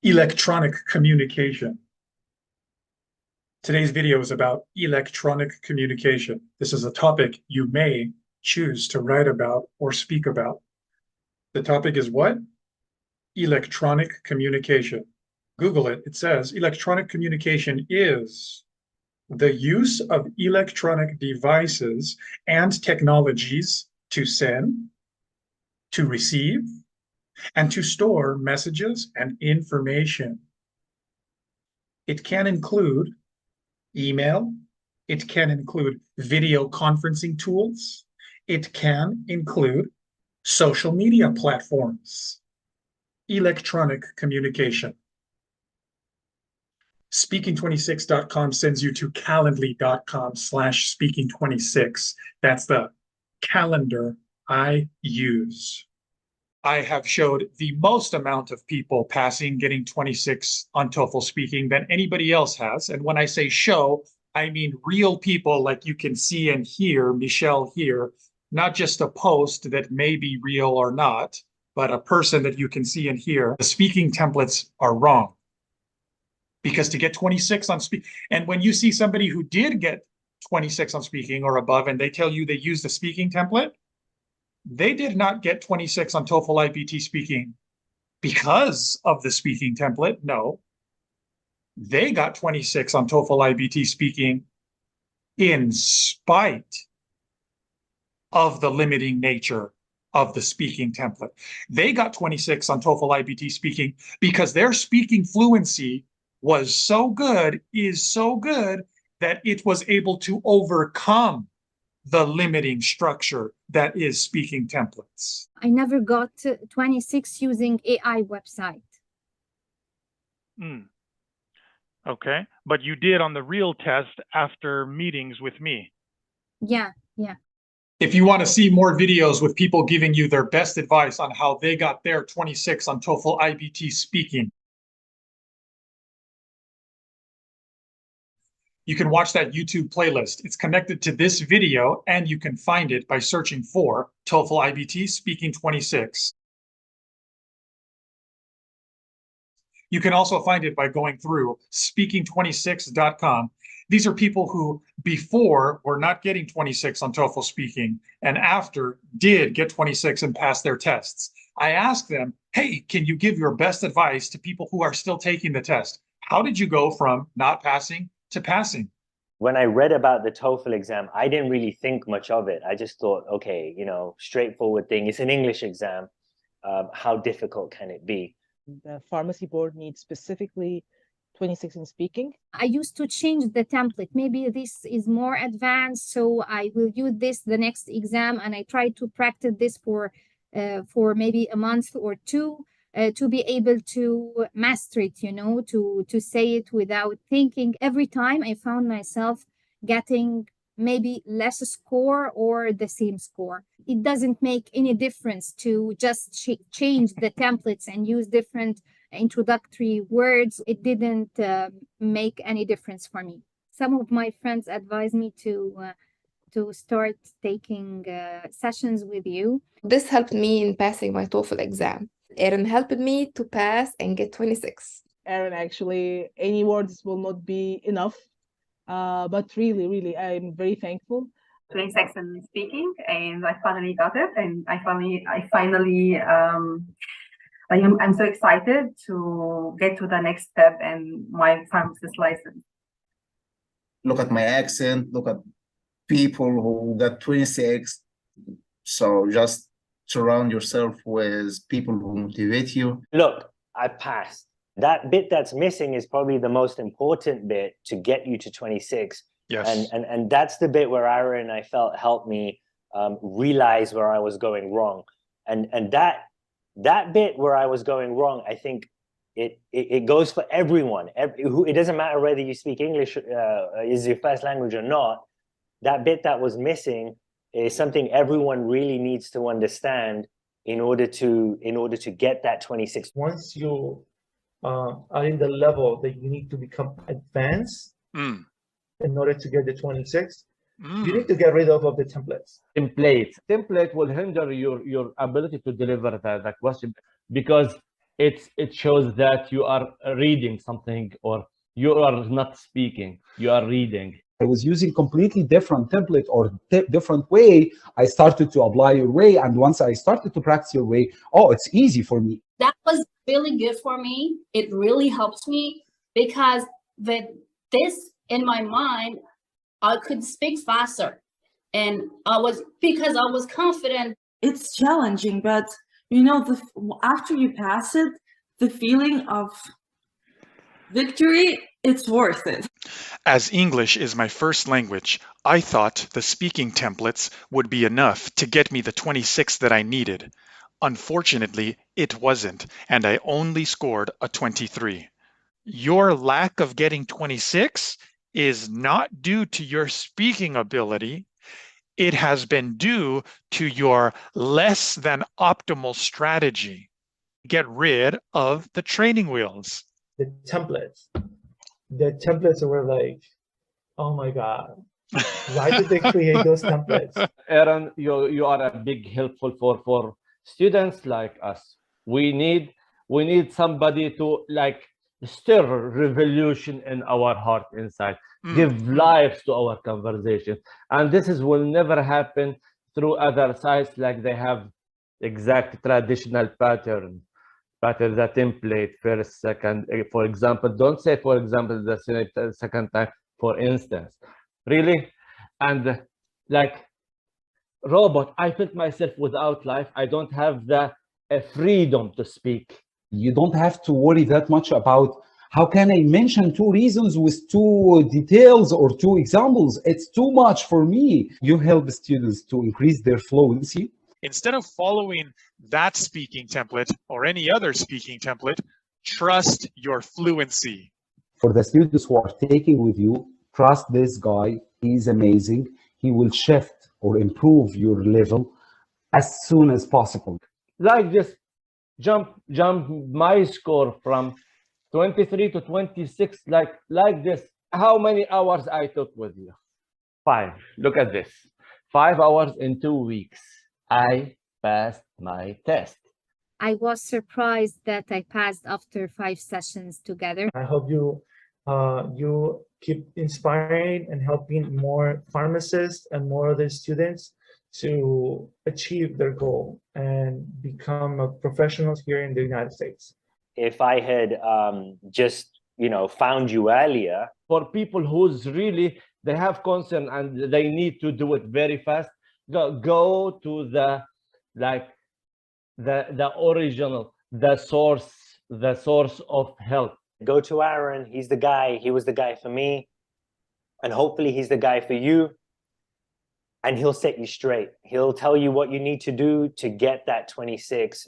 Electronic communication. Today's video is about electronic communication. This is a topic you may choose to write about or speak about. The topic is what? Electronic communication. Google it. It says electronic communication is the use of electronic devices and technologies to send, to receive, and to store messages and information. It can include email. It can include video conferencing tools. It can include social media platforms. Electronic communication. Speaking26.com sends you to calendly.com/speaking26. That's the calendar I use. I have showed the most amount of people passing, getting 26 on TOEFL speaking than anybody else has. And when I say show, I mean real people like you can see and hear Michelle here, not just a post that may be real or not, but a person that you can see and hear. The speaking templates are wrong. Because to get 26 on speak, and when you see somebody who did get 26 on speaking or above, and they tell you they use the speaking template, they did not get 26 on TOEFL iBT speaking because of the speaking template. No, they got 26 on TOEFL iBT speaking in spite of the limiting nature of the speaking template. They got 26 on TOEFL iBT speaking because their speaking fluency was so good, is so good, that it was able to overcome the limiting structure that is speaking templates. I never got 26 using AI website. Okay, but you did on the real test after meetings with me. Yeah. If you want to see more videos with people giving you their best advice on how they got their 26 on TOEFL iBT speaking, you can watch that YouTube playlist. It's connected to this video, and you can find it by searching for TOEFL iBT Speaking 26. You can also find it by going through speaking26.com. These are people who before were not getting 26 on TOEFL speaking, and after did get 26 and pass their tests. I asked them, hey, can you give your best advice to people who are still taking the test? How did you go from not passing to passing? When I read about the TOEFL exam, I didn't really think much of it. I just thought, okay, straightforward thing. It's an English exam. How difficult can it be? The pharmacy board needs specifically 26 in speaking. I used to change the template. Maybe this is more advanced, so I will use this the next exam, and I try to practice this for maybe a month or two. To be able to master it, to say it without thinking. Every time I found myself getting maybe less score or the same score. It doesn't make any difference to just change the templates and use different introductory words. It didn't make any difference for me. Some of my friends advised me to start taking sessions with you. This helped me in passing my TOEFL exam. Aaron helped me to pass and get 26. Aaron, actually, any words will not be enough. But really, I'm very thankful. 26 in speaking, and I finally got it. And I'm so excited to get to the next step and my pharmacist license. Look at my accent, look at people who got 26. So just surround yourself with people who motivate you. Look, I passed. That bit that's missing is probably the most important bit to get you to 26. Yes. And that's the bit where Aaron, I felt, helped me realize where I was going wrong. And that bit where I was going wrong, I think it goes for everyone. It doesn't matter whether you speak English is your first language or not. That bit that was missing is something everyone really needs to understand in order to get that 26. Once you are in the level that you need to become advanced in order to get the 26, you need to get rid of the templates. Template will hinder your ability to deliver the question, because it shows that you are reading something, or you are not speaking, you are reading. I was using completely different template or different way. I started to apply your way, and once I started to practice your way, oh, it's easy for me. That was really good for me. It really helped me because with this in my mind, I could speak faster, and because I was confident. It's challenging, but you know, after you pass it, the feeling of victory, it's worth it. As English is my first language, I thought the speaking templates would be enough to get me the 26 that I needed. Unfortunately, it wasn't, and I only scored a 23. Your lack of getting 26 is not due to your speaking ability. It has been due to your less than optimal strategy. Get rid of the training wheels. The templates were like, oh my God, why did they create those templates? Aaron, you are a big helpful for students like us. We need somebody to like stir revolution in our heart inside, give life to our conversation. And this will never happen through other sites, like they have exact traditional pattern, the template, first, second, for example. Don't say, for example, the second time, for instance. Really? And like robot, I felt myself without life. I don't have the freedom to speak. You don't have to worry that much about how can I mention 2 reasons with 2 details or 2 examples. It's too much for me. You help students to increase their fluency. Instead of following that speaking template or any other speaking template, trust your fluency. For the students who are taking with you, trust this guy. He's amazing. He will shift or improve your level as soon as possible. Like this, jump my score from 23 to 26, like this. How many hours I took with you? 5. Look at this. 5 hours in 2 weeks. I passed my test. I was surprised that I passed after 5 sessions together. I hope you keep inspiring and helping more pharmacists and more other students to achieve their goal and become a professional here in the United States. If I had just, found you earlier. For people who's really, they have concern and they need to do it very fast, go to the original, the source of help. Go to Aaron. He's the guy. He was the guy for me. And hopefully he's the guy for you. And he'll set you straight. He'll tell you what you need to do to get that 26